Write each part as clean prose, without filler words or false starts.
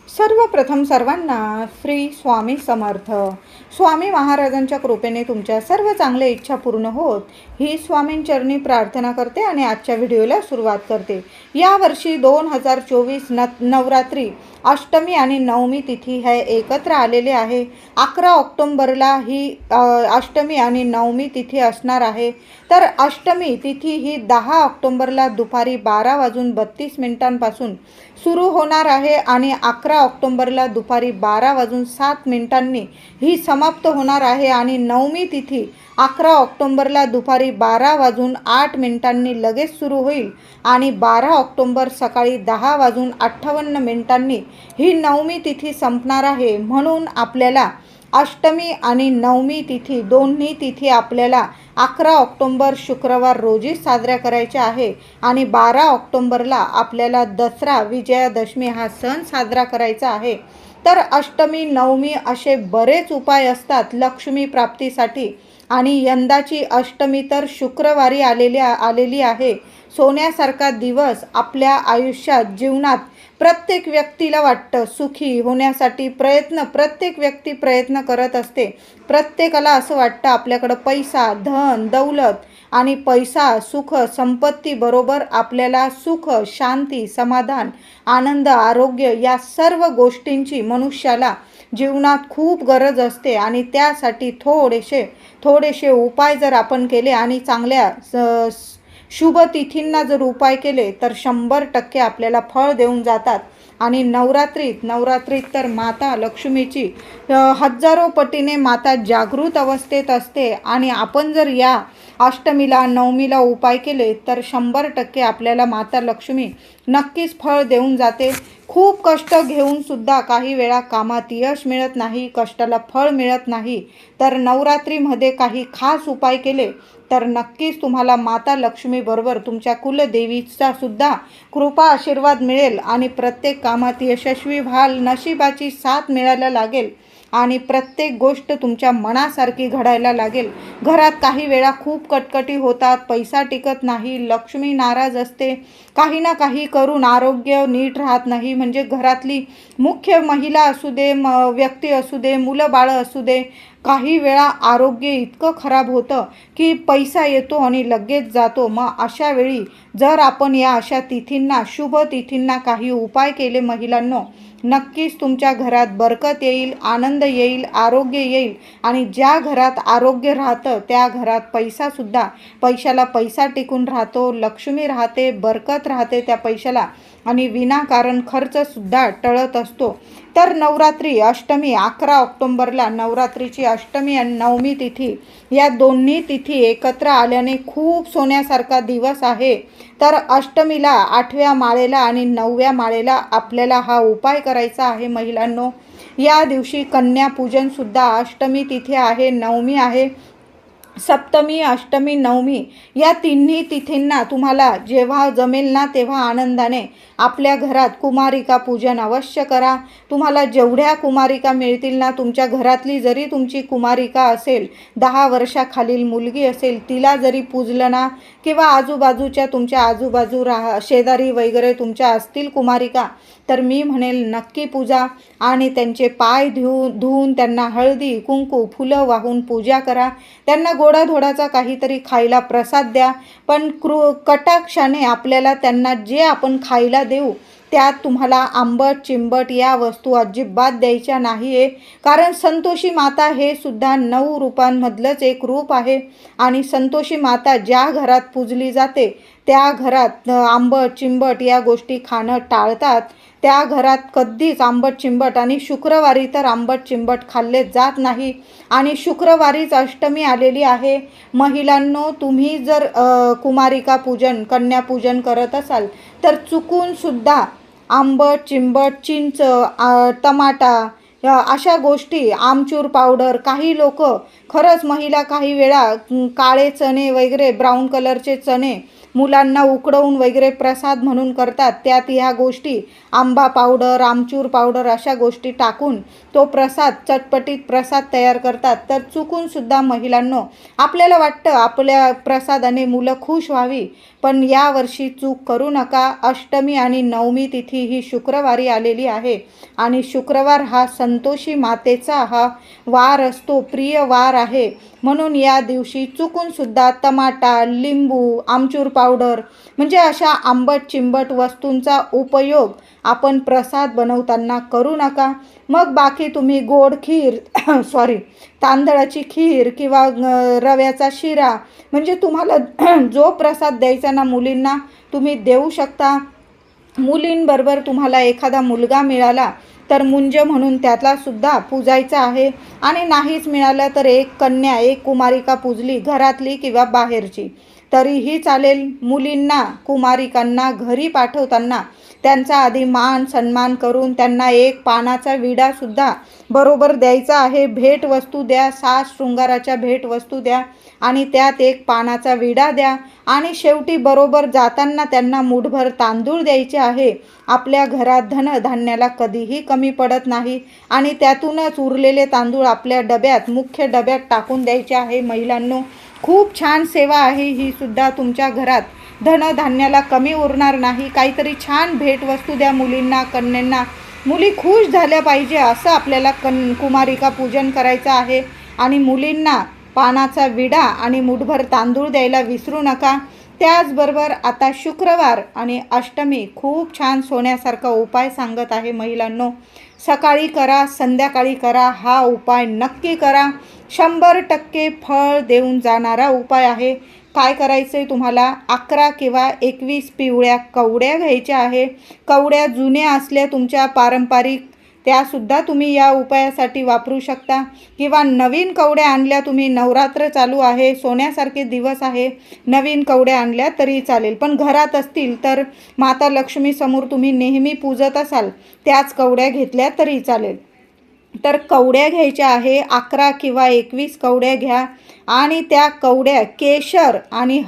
सर्वप्रथम सर्वांना श्री स्वामी समर्थ. स्वामी महाराजांच्या कृपेने तुमच्या सर्व चांगल्या इच्छा पूर्ण होत ही स्वामींचरणी प्रार्थना करते आणि आजच्या व्हिडिओला सुरुवात करते. यावर्षी 2024 नवरात्री अष्टमी आणि नवमी तिथी हे एकत्र आलेले आहे. 11 ऑक्टोंबरला ही अष्टमी आणि नवमी तिथी असणार आहे. तर अष्टमी तिथी ही 10 ऑक्टोंबरला दुपारी 12:32 सुरू होणार आहे आणि 11 ऑक्टोंबरला दुपारी 12:07 ही समाप्त होणार आहे. आणि नवमी तिथी 11 ऑक्टोंबरला दुपारी 12:08 लगेच सुरू होईल आणि 12 ऑक्टोंबर सकाळी 10:58 ही नवमी तिथी संपणार आहे. म्हणून आपल्याला अष्टमी आणि नवमी तिथी दोन्ही तिथी आपल्याला 11 ऑक्टोंबर शुक्रवार रोजी साजऱ्या करायच्या आहे आणि 12 ऑक्टोंबरला आपल्याला दसरा विजयादशमी हा सण साजरा करायचा आहे. तर अष्टमी नवमी असे बरेच उपाय असतात लक्ष्मी प्राप्तीसाठी आणि यंदाची अष्टमी तर शुक्रवारी आलेली आहे. सोन्यासारखा दिवस आपल्या आयुष्यात जीवनात प्रत्येक व्यक्तीला वाटतं सुखी होण्यासाठी प्रत्येक व्यक्ती प्रयत्न करत असते. प्रत्येकाला असं वाटतं आपल्याकडं पैसा, धन, दौलत आणि पैसा, सुख, संपत्ती बरोबर आपल्याला सुख, शांती, समाधान, आनंद, आरोग्य या सर्व गोष्टींची मनुष्याला जीवनात खूप गरज असते. आणि त्यासाठी थोडेसे उपाय जर आपण केले आणि चांगल्या शुभ तिथींना जर उपाय केले तर 100% आपल्याला फळ देऊन जातात. आणि नवरात्रीत तर माता लक्ष्मीची हजारो पटीने माता जागृत अवस्थेत असते. आणि आपण जर या अष्टमीला नवमीला उपाय केले तर 100% आपल्याला माता लक्ष्मी नक्कीच फळ देऊन जाते. खूप कष्ट घेऊन सुद्धा काही वेळा कामात यश मिळत नाही, कष्टाला फळ मिळत नाही. तर नवरात्रीमध्ये काही खास उपाय केले तर नक्कीच तुम्हाला माता लक्ष्मीबरोबर तुमच्या कुलदेवीचा सुद्धा कृपा आशीर्वाद मिळेल आणि प्रत्येक कामात यशस्वी व्हाल, नशिबाची साथ मिळायला लागेल आणि प्रत्येक गोष्ट तुमच्या मनासारखी घडायला लागेल. घरात काही वेळा खूप कटकटी होतात, पैसा टिकत नाही, लक्ष्मी नाराज असते, काही ना काही करून आरोग्य नीट राहत नाही. म्हणजे घरातली मुख्य महिला असू दे, व्यक्ती असू दे, मुलं बाळं असू दे, काही वेळा आरोग्य इतकं खराब होतं की पैसा येतो आणि लगेच जातो. मग अशा वेळी जर आपण या अशा तिथींना, शुभ तिथींना काही उपाय केले महिलांनो, नक्कीच तुमच्या घरात बरकत येईल, आनंद येईल, आरोग्य येईल. आणि ज्या घरात आरोग्य राहतं त्या घरात पैशाला पैसा टिकून राहतो, लक्ष्मी राहते, बरकत राहते त्या पैशाला आणि विनाकारण खर्चसुद्धा टळत असतो. तर नवरात्री अष्टमी 11 ऑक्टोंबरला नवरात्रीची अष्टमी आणि नवमी तिथी या दोन्ही तिथी एकत्र आल्याने खूप सोन्यासारखा दिवस आहे. तर अष्टमीला 8व्या माळेला आणि 9व्या माळेला आपल्याला हा उपाय करायचा आहे महिलांनो. या दिवशी कन्यापूजनसुद्धा अष्टमी तिथी आहे, नवमी आहे. सप्तमी, अष्टमी, नवमी या तिन्ही तिथींना तुम्हाला जेव्हा जमेल ना तेव्हा आनंदाने आपल्या घरात कुमारिका पूजन अवश्य करा. तुम्हाला जेवढ्या कुमारिका मिळतील ना, तुमच्या घरातली जरी तुमची कुमारिका असेल, 10 वर्षाखालील मुलगी असेल, तिला जरी पूजलं ना, किंवा आजूबाजूच्या तुमच्या शेजारी वगैरे तुमच्या असतील कुमारिका, तर मी म्हणेल नक्की पूजा आणि त्यांचे पाय धुवून त्यांना हळदी, कुंकू, फुलं वाहून पूजा करा. त्यांना गोडाधोडाचा काहीतरी खायला प्रसाद द्या. पण कटाक्षाने आपल्याला त्यांना जे आपण खायला देऊ त्यात तुम्हाला आंबट, चिंबट या वस्तू अजिबात द्यायच्या नाही आहे. कारण संतोषी माता हे सुद्धा 9 रूपांमधलंच एक रूप आहे. आणि संतोषी माता ज्या घरात पूजली जाते त्या घरात आंबट, चिंबट या गोष्टी खाणं टाळतात. त्या घरात कधीच आंबट, चिंबट आणि शुक्रवारी तर आंबट, चिंबट खाल्ले जात नाही. आणि शुक्रवारीच अष्टमी आलेली आहे. महिलांनो, तुम्ही जर कुमारिका पूजन, कन्यापूजन करत असाल तर चुकूनसुद्धा आंबट, चिंबट, चिंच, टमाटा अशा गोष्टी, आमचूर पावडर, काही लोक खरंच महिला काही वेळा काळे चणे वगैरे ब्राऊन कलरचे चणे मुलांना उकडवून वगैरे प्रसाद म्हणून करतात, त्यात ह्या गोष्टी आंबा पावडर, आमचूर पावडर अशा गोष्टी टाकून तो प्रसाद, चटपटीत प्रसाद तयार करतात. तर चुकूनसुद्धा महिलांनो, आपल्याला वाटतं आपल्या प्रसादाने मुलं खुश व्हावी, पण यावर्षी चूक करू नका. अष्टमी आणि नवमी तिथी ही शुक्रवारी आलेली आहे आणि शुक्रवार हा संतोषी मातेचा हा वार असतो, प्रिय वार आहे. म्हणून या दिवशी चुकूनसुद्धा टमाटा, लिंबू, आमचूर पावडर म्हणजे अशा आंबट चिंबट वस्तूंचा उपयोग आपण प्रसाद बनवताना करू नका. मग बाकी तुम्ही गोड खीर तांदळाची खीर किंवा रव्याचा शिरा म्हणजे तुम्हाला जो प्रसाद द्यायचा ना मुलींना तुम्ही देऊ शकता. मुलींबरोबर तुम्हाला एखादा मुलगा मिळाला तर मुंज म्हणून त्याला सुद्धा पूजायचं आहे आणि नाहीच मिळालं तर एक कन्या, एक कुमारिका पूजली, घरातली किंवा बाहेरची तरीही चालेल. मुलींना, कुमारिकांना घरी पाठवताना त्यांचा आधी मान सन्मान करून त्यांना एक पानाचा विडासुद्धा बरोबर द्यायचा आहे. भेटवस्तू द्या, साज शृंगाराच्या भेटवस्तू द्या आणि त्यात एक पानाचा विडा द्या आणि शेवटी बरोबर जाताना त्यांना मुठभर तांदूळ द्यायचे आहे. आपल्या घरात धनधान्याला कधीही कमी पडत नाही आणि त्यातूनच उरलेले तांदूळ आपल्या डब्यात, मुख्य डब्यात टाकून द्यायचे आहे. महिलांनो, खूप छान सेवा आहे ही सुद्धा. तुमच्या घरात धनधान्याला कमी उरणार नाही. काहीतरी छान भेटवस्तू द्या मुलींना, कन्यांना. मुली खुश झाल्या पाहिजे असं आपल्याला कुमारिका पूजन करायचं आहे आणि मुलींना पानाचा विडा आणि मुठभर तांदूळ द्यायला विसरू नका. त्याचबरोबर आता शुक्रवार आणि अष्टमी खूप छान सोन्यासारखा उपाय सांगत आहे महिलांनो. सकाळी करा, संध्याकाळी करा, हा उपाय नक्की करा. 100% फळ देऊन जाणारा उपाय आहे. काय करायचं आहे तुम्हाला? 11 किंवा 21 पिवळ्या कवड्या घ्यायच्या आहे. कवड्या जुन्या असल्या तुमच्या पारंपरिक त्यासुद्धा तुम्ही या उपायासाठी वापरू शकता किंवा नवीन कवड्या आणल्या, तुम्ही नवरात्र चालू आहे, सोन्यासारखे दिवस आहे, नवीन कवड्या आणल्या तरी चालेल. पण घरात असतील तर माता लक्ष्मीसमोर तुम्ही नेहमी पूजत असाल त्याच कवड्या घेतल्या तरी चालेल. तर कवड्या घ्यायच्या आहे. 11 किंवा 21 कवड्या घ्या आणि त्या कवड्या केशर आणि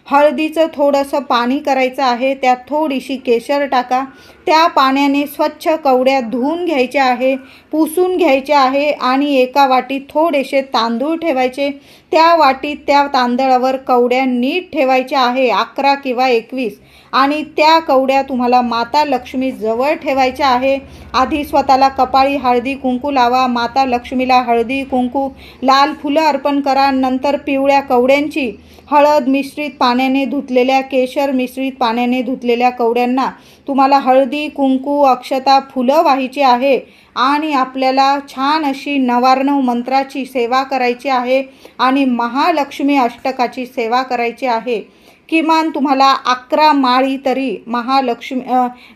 हळदीचं थोडंसं पाणी करायचं आहे. त्यात थोडीशी केशर टाका. त्या पाण्याने स्वच्छ कवड्या धुवून घ्यायच्या आहे, पुसून घ्यायच्या आहे आणि एका वाटीत थोडेसे तांदूळ ठेवायचे. त्या वाटीत त्या तांदळावर कवड्या नीट ठेवायच्या आहे, 11 किंवा 21, आणि त्या कवड्या तुम्हाला माता लक्ष्मी जवळ ठेवायच्या आहे. आधी स्वतःला कपाळी हळदी कुंकू लावा, माता लक्ष्मीला हळदी कुंकू, लाल फुलं अर्पण करा. नंतर पिवळ्या कवड्यांची हळद मिश्रित पाण्याने धुतलेल्या, केशर मिश्रित पाण्याने धुतलेल्या कवड्यांना तुम्हाला हळदी कुंकू, अक्षता, फुलं वाहायची आहे आणि आपल्याला छान अशी नवार्णव मंत्राची सेवा करायची आहे आणि महालक्ष्मी अष्टकाची सेवा करायची आहे. किमान तुम्हाला 11 माळी तरी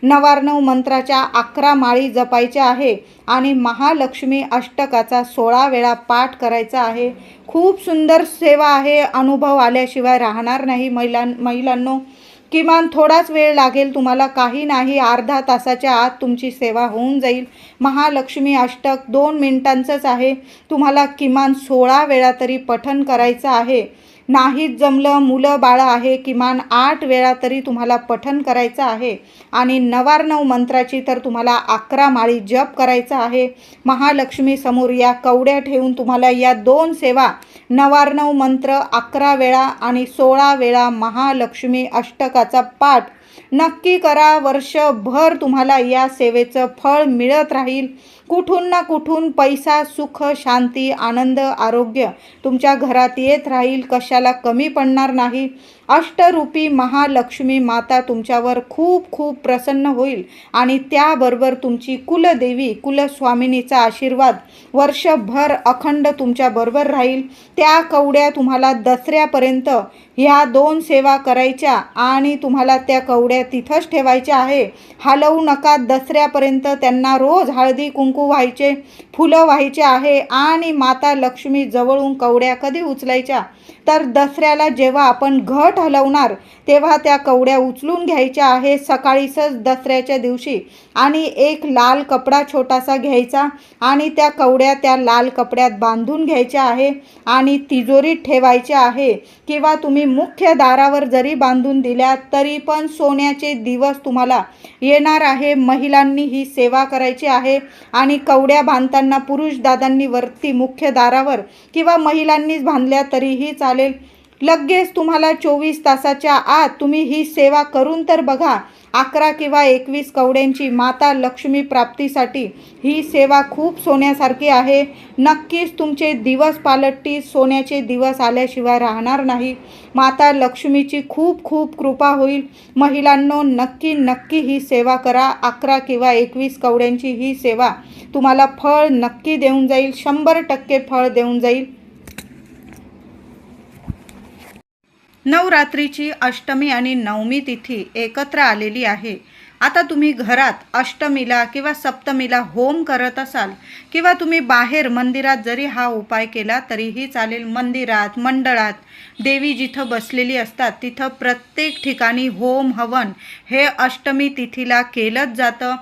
नवार्णव मंत्राच्या 11 माळी जपायच्या आहे आणि महालक्ष्मी अष्टकाचा 16 वेळा पाठ करायचा आहे. खूप सुंदर सेवा आहे. अनुभव आल्याशिवाय राहणार नाही महिलांनो. किमान थोडाच वेळ लागेल तुम्हाला, काही नाही, अर्धा तासाच्या आत तुमची सेवा होऊन जाईल. महालक्ष्मी अष्टक 2 मिनिटांचंच आहे. तुम्हाला किमान 16 वेळा तरी पठण करायचं आहे. नाहीच जमलं, मुलं बाळं आहे, किमान 8 वेळा तरी तुम्हाला पठण करायचं आहे आणि नवार्णव मंत्राची तर तुम्हाला 11 माळी जप करायचा आहे. महालक्ष्मी समोर या कवड्या ठेवून तुम्हाला या 2 सेवा, नवार्णव मंत्र 11 वेळा आणि 16 वेळा महालक्ष्मी अष्टकाचा पाठ नक्की करा. वर्षभर तुम्हाला या सेवेचं फळ मिळत राहील. कुठून ना कुठून पैसा, सुख, शांती, आनंद, आरोग्य तुमच्या घरात येत राहील. कशाला कमी पडणार नाही. अष्टरूपी महालक्ष्मी माता तुमच्यावर खूप खूप प्रसन्न होईल आणि त्याबरोबर तुमची कुलदेवी, कुलस्वामिनीचा आशीर्वाद वर्षभर अखंड तुमच्याबरोबर राहील. त्या कवड्या तुम्हाला दसऱ्यापर्यंत ह्या 2 सेवा करायच्या आणि तुम्हाला त्या कवड्या तिथंच ठेवायच्या आहे. हलवू नका. दसऱ्यापर्यंत त्यांना रोज हळदी कुंकू व्हायचे, फुलं व्हायचे आहे आणि माता लक्ष्मी जवळून कवड्या कधी उचलायच्या तर दसऱ्याला जेव्हा आपण घट हलवणार तेव्हा त्या कवड्या उचलून घ्यायच्या आहे सकाळीच दसऱ्याच्या दिवशी, आणि एक लाल कपडा छोटासा घ्यायचा आणि त्या कवड्या त्या लाल कपड्यात बांधून घ्यायच्या आहे आणि तिजोरीत ठेवायच्या आहे, किंवा तुम्ही मुख्य दारावर जरी बांधून दिल्या तरी पण सोन्याचे दिवस तुम्हाला येणार आहे. महिलांनी ही सेवा करायची आहे आणि कवड्या बांधताना पुरुष दादांनी वरती मुख्य दारावर किंवा महिलांनीच बांधल्या तरीही चालेल. लगेच तुम्हाला 24 तासाच्या आत तुम्ही ही सेवा करून तर बघा. 11 किंवा 21 कवड्यांची माता लक्ष्मी प्राप्तीसाठी ही सेवा खूप सोन्यासारखी आहे. नक्कीच तुमचे दिवस पालटतील. सोन्याचे दिवस आल्याशिवाय राहणार नाही. माता लक्ष्मीची खूप खूप कृपा होईल. महिलांनो, नक्की ही सेवा करा. 11 किंवा 21 कवड्यांची ही सेवा तुम्हाला फळ नक्की देऊन जाईल. 100% फळ देऊन जाईल. नवरात्रीची अष्टमी आणि नवमी तिथी एकत्र आलेली आहे. आता तुम्ही घरात अष्टमीला किंवा सप्तमीला होम करत असाल किंवा तुम्ही बाहेर मंदिरात जरी हा उपाय केला तरीही चालेल. मंदिरात, मंडळात देवी जिथं बसलेली असतात तिथं प्रत्येक ठिकाणी होम हवन हे अष्टमी तिथीला केलंच जातं.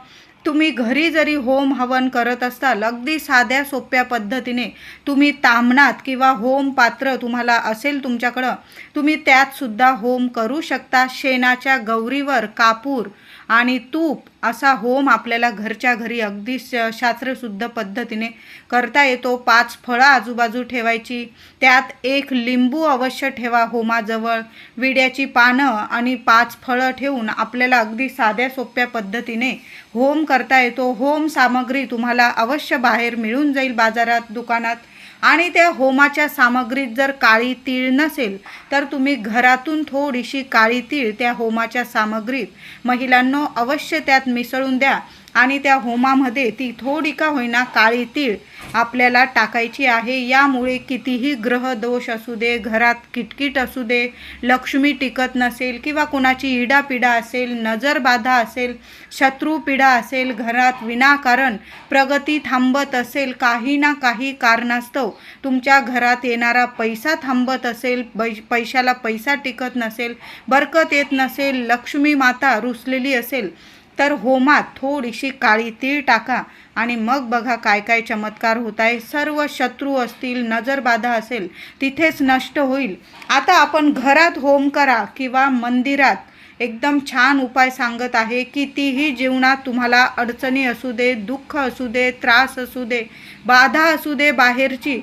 तुम्ही घरी जरी होम हवन करत असाल, अगदी साध्या सोप्या पद्धतीने तुम्ही ताम्हणात किंवा होम पात्र तुम्हाला असेल तुमच्याकडं, तुम्ही त्यात सुद्धा होम करू शकता. शेणाच्या गौरीवर कापूर आणि तूप असा होम आपल्याला घरच्या घरी अगदी शास्त्रशुद्ध पद्धतीने करता येतो. 5 फळं आजूबाजू ठेवायची, त्यात 1 लिंबू अवश्य ठेवा होमाजवळ, विड्याची पानं आणि 5 फळं ठेवून आपल्याला अगदी साध्या सोप्या पद्धतीने होम करता येतो. होम सामग्री तुम्हाला अवश्य बाहेर मिळून जाईल, बाजारात, दुकानात. आणि त्या होमाच्या सामग्रीत जर काळी तीळ नसेल तर तुम्ही घरातून थोडीशी काळी तीळ त्या होमाच्या सामग्रीत महिलांनो अवश्य त्यात मिसळून द्या आणि त्या होमामध्ये ती थोडी का होईना काळी तीळ आपल्याला टाकायची आहे. यामुळे कितीही ग्रह दोष असू दे, घरात किटकिट असू दे, लक्ष्मी टिकत नसेल किंवा कोणाची इडापिडा असेल, नजरबाधा असेल, शत्रुपीडा असेल, घरात विनाकारण प्रगती थांबत असेल, काही ना काही कारणास्तव तुमच्या घरात येणारा पैसा थांबत असेल, पैशाला पैसा टिकत नसेल, बरकत येत नसेल, लक्ष्मी माता रुसलेली असेल, तर होमात थोडीशी काळी तीळ टाका आणि मग बघा काय काय चमत्कार होत आहे. सर्व शत्रू असतील, नजरबाधा असेल तिथेच नष्ट होईल. आता आपण घरात होम करा किंवा मंदिरात एकदम छान उपाय सांगत आहे. कितीही जीवनात तुम्हाला अडचणी असू दे, दुःख असू दे, त्रास असू दे, बाधा असू दे बाहेरची,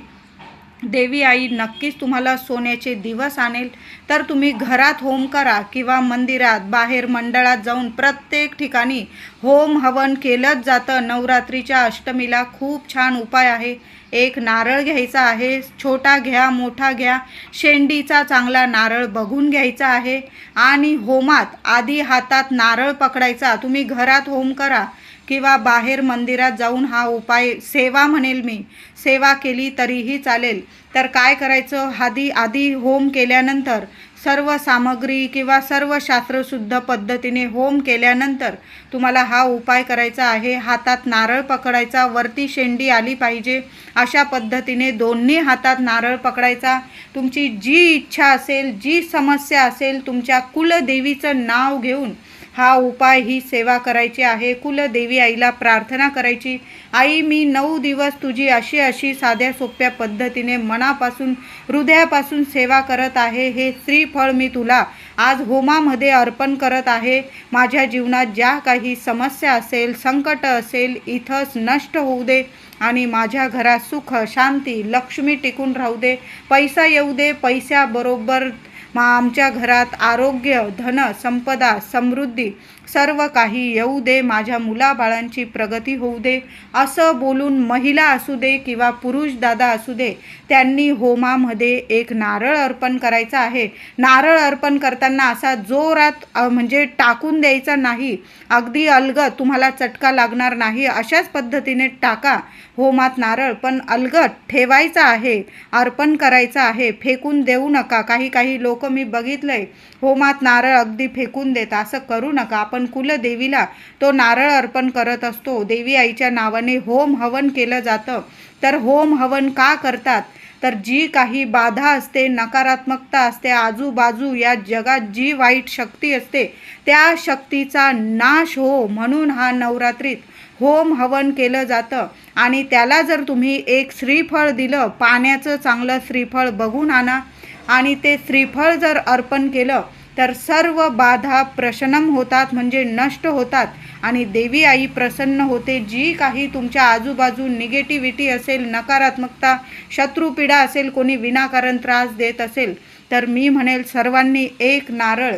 देवी आई नक्कीच तुम्हाला सोन्याचे दिवस आणेल. तर तुम्ही घरात होम करा किंवा मंदिरात, बाहेर मंडळात जाऊन प्रत्येक ठिकाणी होम हवन केलंच जातं. नवरात्रीच्या अष्टमीला खूप छान उपाय आहे. 1 नारळ घ्यायचा आहे, छोटा घ्या, मोठा घ्या, शेंडीचा चांगला नारळ बघून घ्यायचा आहे आणि होमात आधी हातात नारळ पकडायचा. तुम्ही घरात होम करा किंवा बाहेर मंदिरात जाऊन हा उपाय सेवा म्हणेल मी, सेवा केली तरीही चालेल. तर काय करायचं, आधी होम केल्यानंतर सर्व सामग्री किंवा सर्व शास्त्रशुद्ध पद्धतीने होम केल्यानंतर तुम्हाला हा उपाय करायचा आहे. हातात नारळ पकडायचा, वरती शेंडी आली पाहिजे अशा पद्धतीने दोन्ही हातात नारळ पकडायचा. तुमची जी इच्छा असेल, जी समस्या असेल, तुमच्या कुलदेवीचं नाव घेऊन हा उपाय, ही सेवा करायची आहे. कुलदेवी आईला प्रार्थना करायची, आई मी 9 दिवस तुझी अशी साध्या सोप्या पद्धतीने मनापासून, हृदयापासून सेवा करत आहे. हे श्रीफळ मी तुला आज होमामध्ये अर्पण करत आहे. माझ्या जीवनात ज्या काही समस्या असेल, संकट असेल, इथंच नष्ट होऊ दे आणि माझ्या घरात सुख, शांती, लक्ष्मी टिकून राहू दे, पैसा येऊ दे, पैशाबरोबर आमच्या घरात आरोग्य, धन, संपदा, समृद्धी सर्व काही येऊ दे, माझ्या मुलाबाळांची प्रगती होऊ दे, असं बोलून महिला असू दे किंवा पुरुष दादा असू दे, त्यांनी होमामध्ये 1 नारळ अर्पण करायचा आहे. नारळ अर्पण करताना असा जोरात म्हणजे टाकून द्यायचा नाही, अगदी अलगद, तुम्हाला चटका लागणार नाही अशाच पद्धतीने टाका होमात नारळ, पण अलगद ठेवायचा आहे, अर्पण करायचा आहे, फेकून देऊ नका. काही लोक मी बघितलंय होमात नारळ अगदी फेकून देतात, असं करू नका. आपण कुलदेवीला तो नारळ अर्पण करत असतो, देवी आईच्या नावाने होम हवन केलं जातं. तर होम हवन का करतात, तर जी काही बाधा असते, नकारात्मकता असते, आजूबाजू या जगात जी वाईट शक्ती असते त्या शक्तीचा नाश हो म्हणून हा नवरात्रीत होम हवन केलं जातं. आणि त्याला जर तुम्ही एक श्रीफळ दिलं, पाण्याचं चांगलं श्रीफळ बघून आणा आणि ते श्रीफळ जर अर्पण केलं तर सर्व बाधा प्रशमन होतात, म्हणजे नष्ट होतात आणि देवी आई प्रसन्न होते. जी काही तुमच्या आजूबाजू निगेटिव्हिटी असेल, नकारात्मकता, शत्रुपीडा असेल, कोणी विनाकारण त्रास देत असेल, तर मी म्हणेल सर्वांनी एक नारळ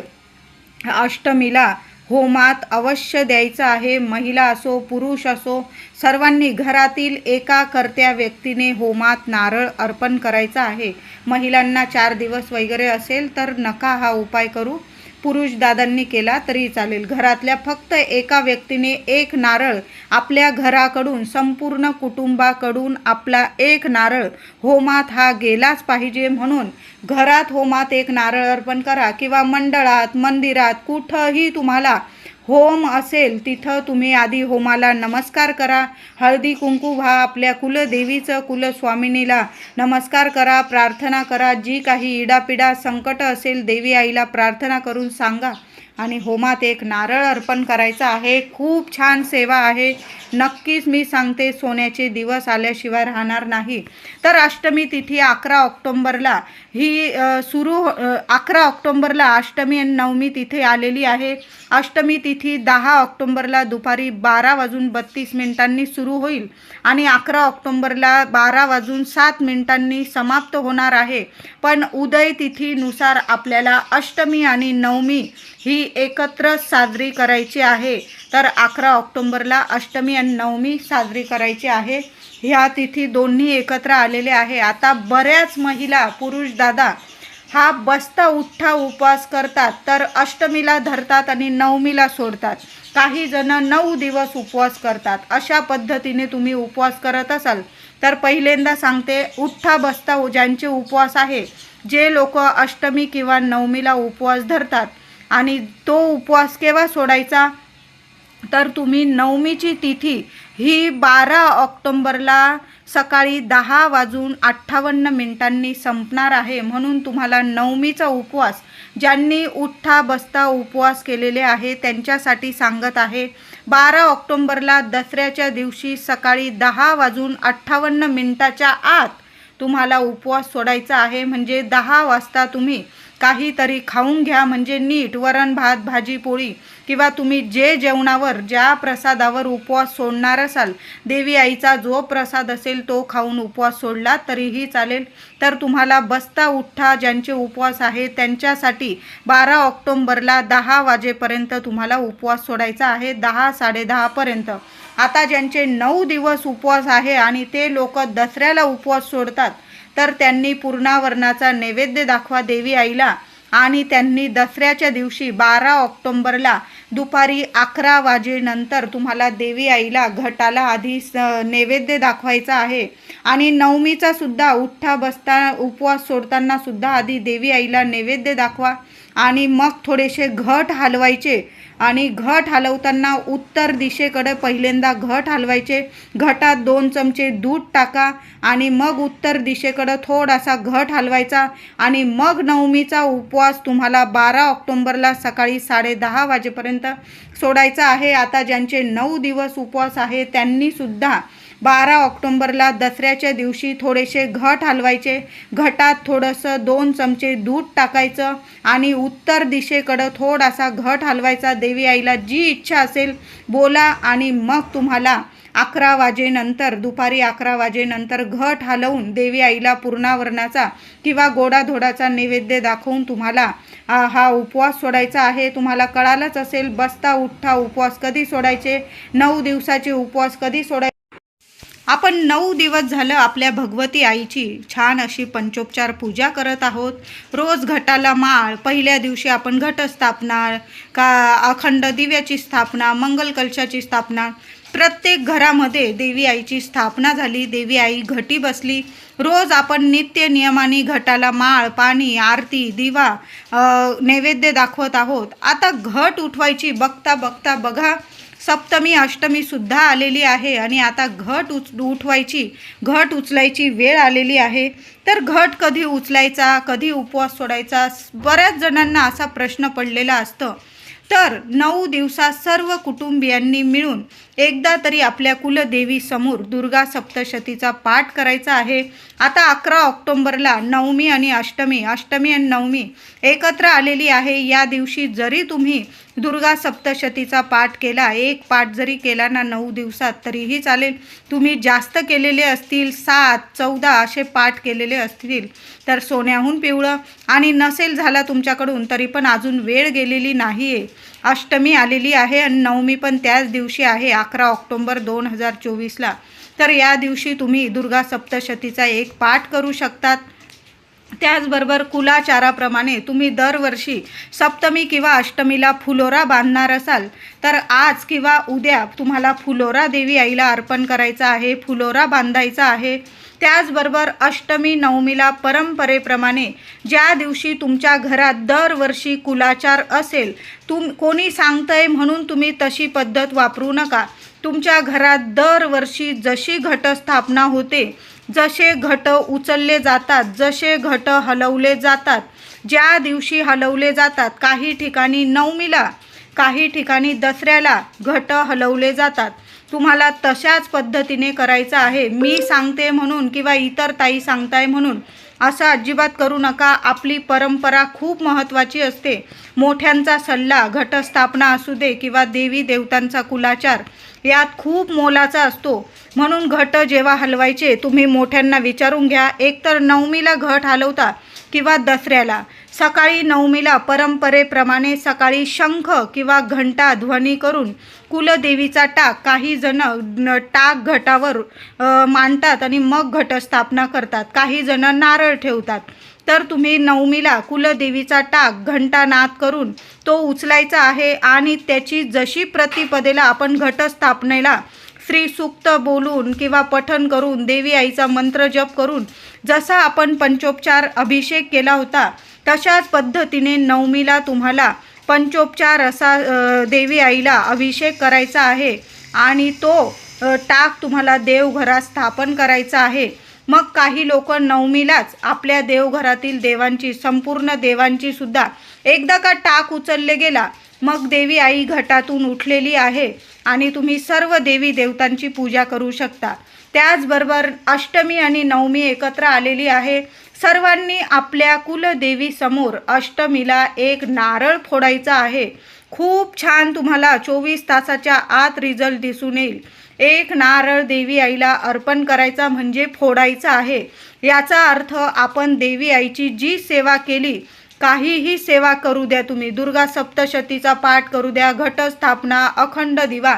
अष्टमीला होमात अवश्य द्यायचं आहे. महिला असो पुरुष असो, सर्वांनी घरातील एका कर्त्या व्यक्तीने होमात नारळ अर्पण करायचा आहे. महिलांना 4 दिवस वगैरे असेल तर नका हा उपाय करू, पुरुष दादांनी केला तरी चालेल. घरातल्या फक्त एका व्यक्तीने एक नारळ आपल्या घराकडून, संपूर्ण कुटुंबाकडून आपला एक नारळ होमात हा गेलाच पाहिजे. म्हणून घरात होमात एक नारळ अर्पण करा किंवा मंडळात, मंदिरात, कुठंही तुम्हाला होम असेल तिथं तुम्ही आधी होमाला नमस्कार करा, हळदी कुंकू व्हा, आपल्या कुलदेवीचं, कुलस्वामिनीला नमस्कार करा, प्रार्थना करा. जी काही इडापिडा संकट असेल देवी आईला प्रार्थना करून सांगा आणि होमात एक नारळ अर्पण करायचा आहे. खूप छान सेवा आहे. नक्कीच मी सांगते, सोन्याचे दिवस आल्याशिवाय राहणार नाही. तर अष्टमी तिथी 11 ऑक्टोंबरला ही 11 ऑक्टोंबरला अष्टमी आणि नवमी तिथे आलेली आहे. अष्टमी तिथी 10 ऑक्टोंबरला दुपारी 12:32 सुरू होईल आणि 11 ऑक्टोंबरला 12:07 समाप्त होणार आहे. पण उदय तिथीनुसार आपल्याला अष्टमी आणि नवमी ही एकत्र साजरी करायची आहे. तर 11 ऑक्टोंबरला अष्टमी आणि नवमी साजरी करायची आहे. ह्या तिथी दोन्ही एकत्र आलेले आहे. आता बऱ्याच महिला, पुरुष दादा हा बसता उठ्ठा उपवास करतात, तर अष्टमीला धरतात आणि नवमीला सोडतात. काही जण 9 दिवस उपवास करतात. अशा पद्धतीने तुम्ही उपवास करत असाल तर पहिल्यांदा सांगते, उठ्ठा बसता ज्यांचे उपवास आहे, जे लोक अष्टमी किंवा नवमीला उपवास धरतात आणि तो उपवास केव्हा सोडायचा, तर तुम्ही नवमीची तिथी ही 12 ऑक्टोंबरला सकाळी 10:58 संपणार आहे. म्हणून तुम्हाला नवमीचा उपवास ज्यांनी उठ्ठा बसता उपवास केलेले आहे त्यांच्यासाठी सांगत आहे. 12 ऑक्टोंबरला दसऱ्याच्या दिवशी सकाळी 10:58 आत तुम्हाला उपवास सोडायचा आहे. म्हणजे 10 वाजता तुम्ही काहीतरी खाऊन घ्या, म्हणजे नीट वरण भात भाजी पोळी किंवा तुम्ही जे जेवणावर, ज्या प्रसादावर उपवास सोडणार असाल, देवी आईचा जो प्रसाद असेल तो खाऊन उपवास सोडला तरीही चालेल. तर तुम्हाला बसता उठ्ठा ज्यांचे उपवास आहे त्यांच्यासाठी 12 ऑक्टोंबरला 10 वाजेपर्यंत तुम्हाला उपवास सोडायचा आहे, 10-10:30पर्यंत. आता ज्यांचे 9 दिवस उपवास आहे आणि ते लोक दसऱ्याला उपवास सोडतात, तर त्यांनी पूर्णावरणाचा नैवेद्य दाखवा देवी आईला आणि त्यांनी दसऱ्याच्या दिवशी 12 ऑक्टोंबरला दुपारी 11 वाजेनंतर तुम्हाला देवी आईला घटाला आधी नैवेद्य दाखवायचा आहे. आणि नवमीचा सुद्धा उठ्ठा बसता उपवास सोडताना सुद्धा आधी देवी आईला नैवेद्य दाखवा आणि मग थोडेसे घट हलवायचे आणि घट हलवताना उत्तर दिशेकडे पहिल्यांदा घट हलवायचे. घटात 2 चमचे दूध टाका आणि मग उत्तर दिशेकडे थोडासा घट हलवायचा आणि मग नवमीचा उपवास तुम्हाला 12 ऑक्टोंबरला सकाळी 10:30 वाजेपर्यंत सोडायचा आहे. आता ज्यांचे 9 दिवस उपवास आहे त्यांनी सुद्धा 12 ऑक्टोंबरला दसऱ्याच्या दिवशी थोडेसे घट हलवायचे. घटात थोडंसं 2 चमचे दूध टाकायचं आणि उत्तर दिशेकडं थोडासा घट हलवायचा. देवी आईला जी इच्छा असेल बोला आणि मग तुम्हाला 11 वाजेनंतर, दुपारी 11 वाजेनंतर घट हलवून देवी आईला पूर्णावरणाचा किंवा गोडाधोडाचा नैवेद्य दाखवून तुम्हाला हा उपवास सोडायचा आहे. तुम्हाला कळालंच असेल बसता उठ्ठा उपवास कधी सोडायचे, 9 दिवसाचे उपवास कधी सोडायचे. आपण 9 दिवस झालं आपल्या भगवती आईची छान अशी पंचोपचार पूजा करत आहोत. रोज घटाला माळ, पहिल्या दिवशी आपण घटस्थापना, अखंड दिव्याची स्थापना, मंगल कलशाची स्थापना, प्रत्येक घरामध्ये देवी आईची स्थापना झाली, देवी आई घटी बसली. रोज आपण नित्य नियमाने घटाला माळ, पाणी, आरती, दिवा, नैवेद्य दाखवत आहोत. आता घट उठवायची बघता बघा सप्तमी अष्टमी सुद्धा आलेली आहे आणि आता घट उचलायची वेळ आलेली आहे. तर घट कधी उचलायचा, कधी उपवास सोडायचा, बऱ्याच जणांना असा प्रश्न पडलेला असतो. तर 9 दिवसात सर्व कुटुंबियांनी मिळून एकदा तरी आपल्या कुलदेवी समोर दुर्गा सप्तशतीचा पाठ करायचा आहे. आता 11 ऑक्टोंबरला नवमी आणि अष्टमी आणि नवमी एकत्र आलेली आहे. या दिवशी जरी तुम्ही दुर्गा सप्तशतीचा पाठ केला, एक पाठ जरी केला ना 9 दिवसात तरीही चालेल. तुम्ही जास्त केलेले असतील, 7, 14 असे पाठ केलेले असतील तर सोन्याहून पिवळं, आणि नसेल झाला तुमच्याकडून तरी पण अजून वेळ गेलेली नाही आहे. अष्टमी आलेली आहे आणि नवमी पण त्याच दिवशी आहे 11 ऑक्टोंबर 2024ला. तर या दिवशी तुम्ही दुर्गा सप्तशतीचा एक पाठ करू शकतात. त्याचबरोबर कुलाचाराप्रमाणे तुम्ही दरवर्षी सप्तमी किंवा अष्टमीला फुलोरा बांधणार असाल तर आज किंवा उद्या तुम्हाला फुलोरा देवी आईला अर्पण करायचा आहे, फुलोरा बांधायचा आहे. त्याचबरोबर अष्टमी नवमीला परंपरेप्रमाणे ज्या दिवशी तुमच्या घरात दरवर्षी कुलाचार असेल, कोणी सांगतंय म्हणून तुम्ही तशी पद्धत वापरू नका. तुमच्या घरात दरवर्षी जशी घटस्थापना होते, जसे घट उचलले जातात, जसे घट हलवले जातात, ज्या दिवशी हलवले जातात, काही ठिकाणी नवमीला, काही ठिकाणी दसऱ्याला घट हलवले जातात, तुम्हाला तशाच पद्धतीने करायचं आहे. मी सांगते म्हणून किंवा इतर ताई सांगताय म्हणून असं अजिबात करू नका. आपली परंपरा खूप महत्त्वाची असते. मोठ्यांचा सल्ला, घटस्थापना असू दे किंवा देवी देवतांचा कुलाचार, यात खूप मोलाचा असतो. म्हणून घट जेव्हा हलवायचे तुम्ही मोठ्यांना विचारून घ्या. एकतर नवमीला घट हलवता किंवा दसऱ्याला. सकाळी नवमीला परंपरेप्रमाणे सकाळी शंख किंवा घंटा ध्वनी करून कुलदेवीचा टाक, काही जण टाक घटावर मांडतात आणि मग घटस्थापना करतात, काही जण नारळ ठेवतात. तर तुम्ही नवमीला कुलदेवीचा टाक घंटा नाद करून तो उचलायचा आहे आणि त्याची जशी प्रतिपदेला आपण घटस्थापनेला श्रीसूक्त बोलून किंवा पठण करून, देवी आईचा मंत्र जप करून जसा आपण पंचोपचार अभिषेक केला होता तशाच पद्धतीने नवमीला तुम्हाला पंचोपचार असा देवी आईला अभिषेक करायचा आहे आणि तो टाक तुम्हाला देवघरात स्थापन करायचा आहे. मग काही लोक नवमीलाच आपल्या देवघरातील देवांची, संपूर्ण देवांची सुद्धा, एकदा का टाक उचलले गेला मग देवी आई घटातून उठलेली आहे आणि तुम्ही सर्व देवी देवतांची पूजा करू शकता. त्याचबरोबर अष्टमी आणि नवमी एकत्र आलेली आहे. सर्वांनी आपल्या कुलदेवी समोर अष्टमीला एक नारळ फोडायचा आहे. खूप छान तुम्हाला 24 तासाच्या आत रिझल्ट दिसून येईल. एक नारळ देवी आईला अर्पण करायचा म्हणजे फोडायचा आहे. याचा अर्थ आपण देवी आईची जी सेवा केली, काहीही सेवा करू द्या तुम्ही, दुर्गा सप्तशतीचा पाठ करू द्या, घटस्थापना, अखंड दिवा,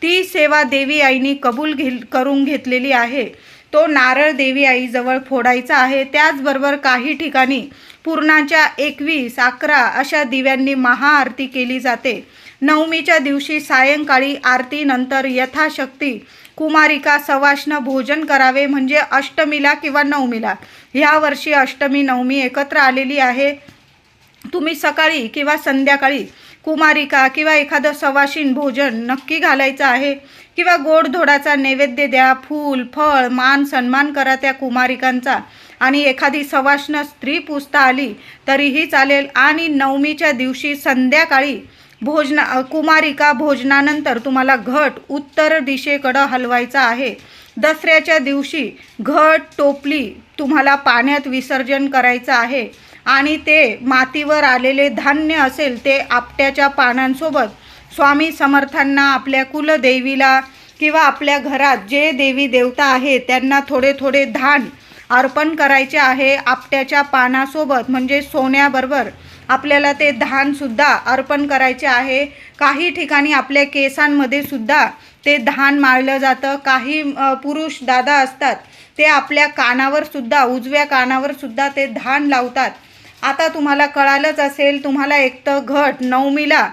ती सेवा देवी आईनी कबूल करून घेतलेली आहे. तो नारळ देवी आईजवळ फोडायचा आहे. त्याचबरोबर काही ठिकाणी पूर्णाच्या 21, 11 अशा दिव्यांनी महाआरती केली जाते. नवमीच्या दिवशी सायंकाळी आरतीनंतर यथाशक्ती कुमारिका सवाष्ण भोजन करावे, म्हणजे अष्टमीला किंवा नवमीला. यावर्षी अष्टमी नवमी एकत्र आलेली आहे. तुम्ही सकाळी किंवा संध्याकाळी कुमारिका किंवा एखादं सवाशीण भोजन नक्की घालायचं आहे किंवा गोडधोडाचा नैवेद्य द्या, फूल, फळ, मान सन्मान करा त्या कुमारिकांचा. आणि एखादी सवाष्ण स्त्री पूजता आली तरीही चालेल. आणि नवमीच्या दिवशी संध्याकाळी कुमारिका भोजनानंतर तुम्हाला घट उत्तर दिशेकडं हलवायचा आहे. दसऱ्याच्या दिवशी घट, टोपली तुम्हाला पाण्यात विसर्जन करायचं आहे आणि ते मातीवर आलेले धान्य असेल ते आपट्याच्या पानांसोबत स्वामी समर्थांना, आपल्या कुलदेवीला किंवा आपल्या घरात जे देवी देवता आहेत त्यांना थोडे थोडे धान अर्पण करायचे आहे आपट्याच्या पानासोबत, म्हणजे सोन्याबरोबर आपल्याला ते धानसुद्धा अर्पण करायचे आहे. काही ठिकाणी आपल्या केसांमध्ये सुद्धा ते धान माळलं जातं. काही पुरुष दादा असतात ते आपल्या कानावर सुद्धा, उजव्या कानावर सुद्धा ते धान लावतात. आता तुम्हाला कळालंच असेल, तुम्हाला एक तर घट नवमीला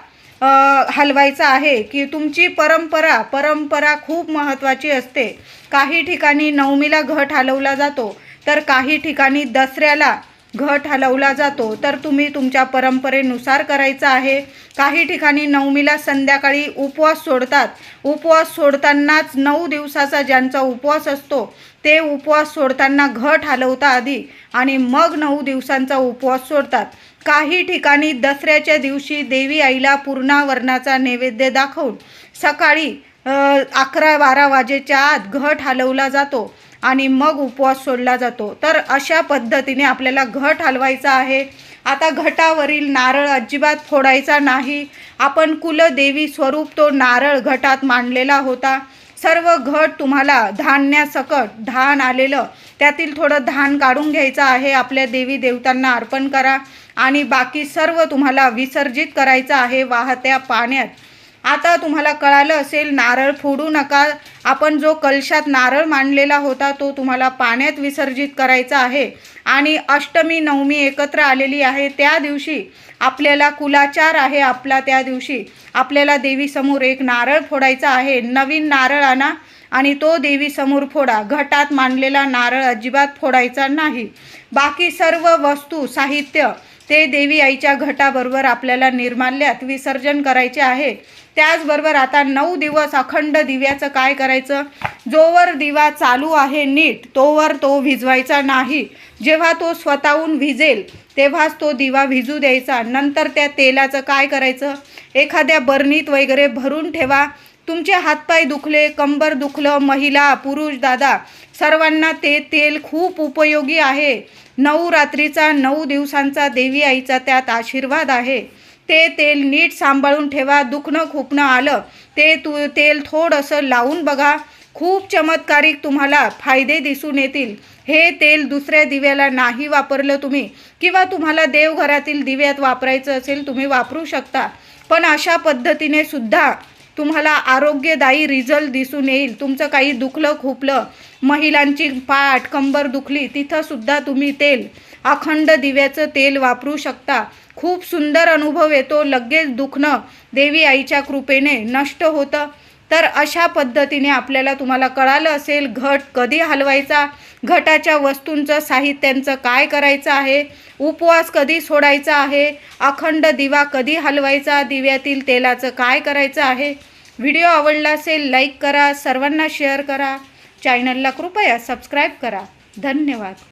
हलवायचा आहे की तुमची परंपरा खूप महत्त्वाची असते. काही ठिकाणी नवमीला घट हलवला जातो तर काही ठिकाणी दसऱ्याला घट हलवला जातो तर तुम्ही तुमच्या परंपरेनुसार करायचं आहे. काही ठिकाणी नवमीला संध्याकाळी उपवास सोडतात. उपवास सोडतानाच 9 दिवसाचा ज्यांचा उपवास असतो ते उपवास सोडताना घट हलवता आधी आणि मग 9 दिवसांचा उपवास सोडतात. काही ठिकाणी दसऱ्याच्या दिवशी देवी आईला पूर्णावरणाचा नैवेद्य दाखवून सकाळी 11-12 वाजेच्या आत घट हलवला जातो आणि मग उपवास सोडला जातो. तर अशा पद्धतीने आपल्याला घट हलवायचा आहे. आता घटावरील नारळ अजिबात फोडायचा नाही. आपण कुलदेवी स्वरूप तो नारळ घटात मांडलेला होता. सर्व घट तुम्हाला धान्यासकट धान आलेलं त्यातील थोडं धान काढून घ्यायचं आहे. आपल्या देवी देवतांना अर्पण करा आणि बाकी सर्व तुम्हाला विसर्जित करायचं आहे वाहत्या पाण्यात. आता तुम्हाला कळालं असेल, नारळ फोडू नका. आपण जो कलशात नारळ मांडलेला होता तो तुम्हाला पाण्यात विसर्जित करायचा आहे. आणि अष्टमी नवमी एकत्र आलेली आहे. त्या दिवशी आपल्याला कुलाचार आहे आपला. त्या दिवशी आपल्याला देवीसमोर एक नारळ फोडायचा आहे. नवीन नारळ आणा आणि तो देवीसमोर फोडा. घटात मांडलेला नारळ अजिबात फोडायचा नाही. बाकी सर्व वस्तू साहित्य ते देवी आईच्या घटाबरोबर आपल्याला निर्माल्यात विसर्जन करायचे आहे. त्याचबरोबर आता 9 दिवस अखंड दिव्याचं काय करायचं, जोवर दिवा चालू आहे नीट तोवर तो विझवायचा नाही. जेव्हा तो स्वतःहून विझेल तेव्हाच तो दिवा विझू द्यायचा. नंतर त्या तेलाचं काय करायचं, एखाद्या बरणीत वगैरे भरून ठेवा. तुमचे हातपाय दुखले, कंबर दुखलं, महिला पुरुष दादा सर्वांना ते तेल खूप उपयोगी आहे. 9 रात्रीचा 9 दिवसांचा देवी आईचा त्यात आशीर्वाद आहे. ते तेल नीट सांभाळून ठेवा. दुखणं खुपणं आलं ते तेल थोडंसं लावून बघा. खूप चमत्कारिक तुम्हाला फायदे दिसून येतील. हे तेल दुसऱ्या दिव्याला नाही वापरलं तुम्ही, किंवा तुम्हाला देवघरातील दिव्यात वापरायचं असेल तुम्ही वापरू शकता. पण अशा पद्धतीने सुद्धा तुम्हाला आरोग्यदायी रिझल्ट दिसून येईल. तुमचं काही दुखलं खुपलं, महिलांची पाठ कंबर दुखली, तिथंसुद्धा तुम्ही तेल अखंड दिव्याचं तेल वापरू शकता. खूप सुंदर अनुभव येतो. लगेच दुखणं देवी आईच्या कृपेने नष्ट होतं. तर अशा पद्धतीने आपल्याला तुम्हाला कळालं असेल घट कधी हलवायचा, घटाच्या वस्तूंचं साहित्यांचं काय करायचं आहे, उपवास कधी सोडायचा आहे, अखंड दिवा कधी हलवायचा, दिव्यातील तेलाचं काय करायचं आहे. व्हिडिओ आवडला असेल लाईक करा, सर्वांना शेअर करा, चॅनलला कृपया सबस्क्राईब करा. धन्यवाद.